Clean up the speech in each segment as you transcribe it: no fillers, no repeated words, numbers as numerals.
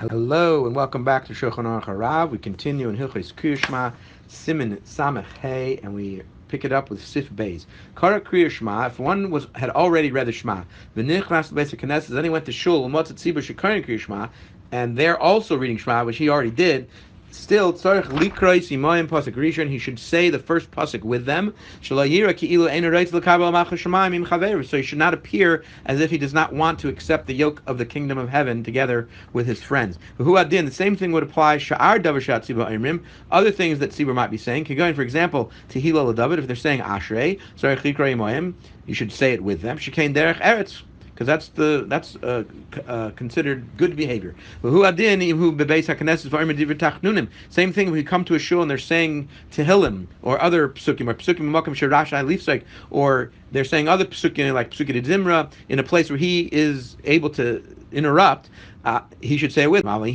Hello and welcome back to Shulchan Aruch HaRav. We continue in Hilchos Shema, Siman, Samech, and we pick it up with Sif Beis. Kara Kriya Shema, if one had already read the Shema, V'nichnas Beis HaKnesses, then he went to Shul, and Motzat Tzibur Shekarin Kriya Shema, and they're also reading Shema, which he already did. Still, tzarich likroi simayim pasuk rishon. He should say the first pasuk with them. Shalayira ki'ilu einu reitz l'kabel malchus shamayim im chaveru. So he should not appear as if he does not want to accept the yoke of the kingdom of heaven together with his friends. Hu adin. The same thing would apply. Sha'ar davar shat tzibur imrim. Other things that tzibur might be saying. Going, for example, tehillah l'david. If they're saying ashrei, tzarich likroi imayim, you should say it with them. Shekain derech eretz, because that's considered good behavior. Same thing if we come to a shul and they're saying Tehillim or other psukim or they're saying other psukim like psukim zimra in a place where he is able to interrupt, he should say it with him. If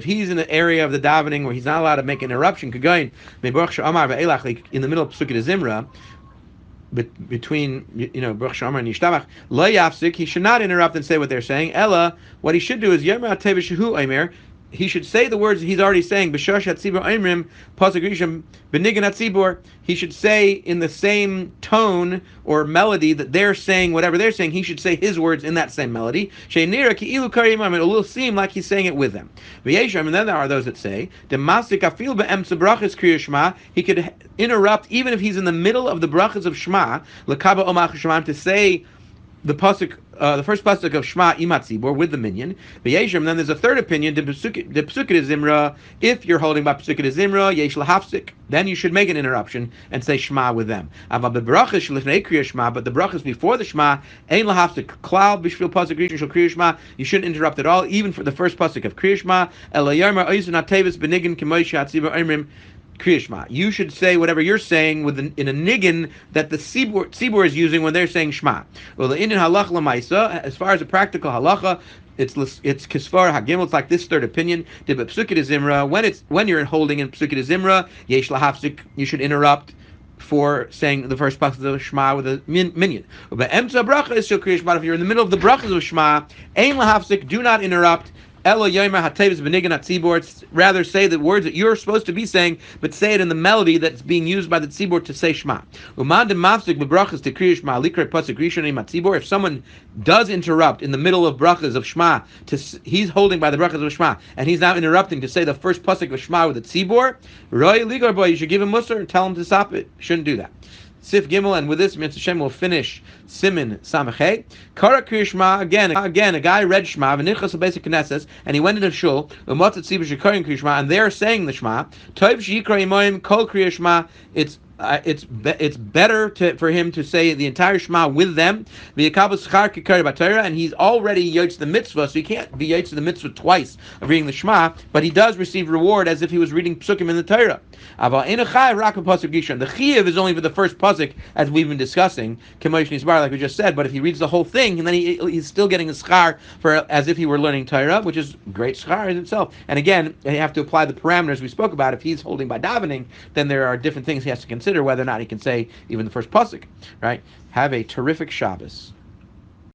he's in the area of the davening where he's not allowed to make an interruption, in the middle of psukim zimra, between Baruch Shamar and Yishtabach, lo yafsik, he should not interrupt and say what they're saying. Ella, what he should do is Yomer Hatev Shehu Omer. He should say the words he's already saying. B'shosh hatzibur Omrim pasuk rishon b'nigan hatzibur. He should say in the same tone or melody that they're saying whatever they're saying. He should say his words in that same melody. She'nira ki'ilu kariyim. It will seem like he's saying it with them. V'yesham, and then there are those that say demasik afil be'emtza brachas kriya Shema. He could interrupt even if he's in the middle of the brachas of Shema l'kaba omach Shema to say the pasuk, the first pasuk of Shema imat tzibur with the minyan. V'yesham, then there's a third opinion. The psukim zimra. If you're holding by psukim zimra, yesh lahafsik, then you should make an interruption and say Shema with them. But the brachas before the Shema ein lahafsik klal b'shvil pasuk rishon shel kriya Shema. You shouldn't interrupt at all, even for the first pasuk of kriya Shema. Ela yarmar oizun hatevis b'nigan k'moish hatzibur omrim. You should say whatever you're saying in a niggin that the tzibur is using when they're saying Shema. Well, the Indian halacha l'maisa, as far as a practical halacha, it's kisvar hagimel. It's like this third opinion. When you're holding in psukit zimra, yesh lahafsik, you should interrupt for saying the first pasuk of Shema with a minyan. But emtza bracha is still kriya Shema. If you're in the middle of the brachas of Shema, ein lahafsik, do not interrupt. Rather say the words that you're supposed to be saying, but say it in the melody that's being used by the tzibur to say Shema. If someone does interrupt in the middle of brachas of Shema, he's holding by the brachas of Shema, and he's now interrupting to say the first pasuk of Shema with the tzibur, you should give him musar and tell him to stop it. You shouldn't do that. Sif Gimel, and with this, Mitzvah Shem will finish Siman Samech. Kara Kriya Shema, again, a guy read Shema, v'nichas Beis HaKnesses, and he went into Shul, u'motzat tzibur shekarin Kriya Shema, and they're saying the Shema. Tov she'yikra imoim kol Kriya Shema. It's better for him to say the entire Shema with them. And he's already yotz the mitzvah, so he can't be yotz the mitzvah twice of reading the Shema, but he does receive reward as if he was reading psukim in the Torah. The chiyuv is only for the first pasuk, as we've been discussing, like we just said. But if he reads the whole thing, and then he's still getting a schar for as if he were learning Torah, which is great schar in itself. And again, you have to apply the parameters we spoke about. If he's holding by davening, then there are different things he has to consider whether or not he can say even the first pasuk. Right? Have a terrific Shabbos.